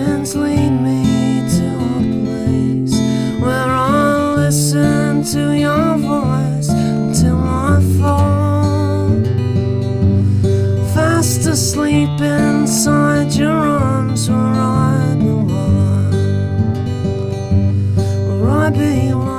visions lead me to a place where I'll listen to your voice until I fall fast asleep inside your arms where I belong, where I belong.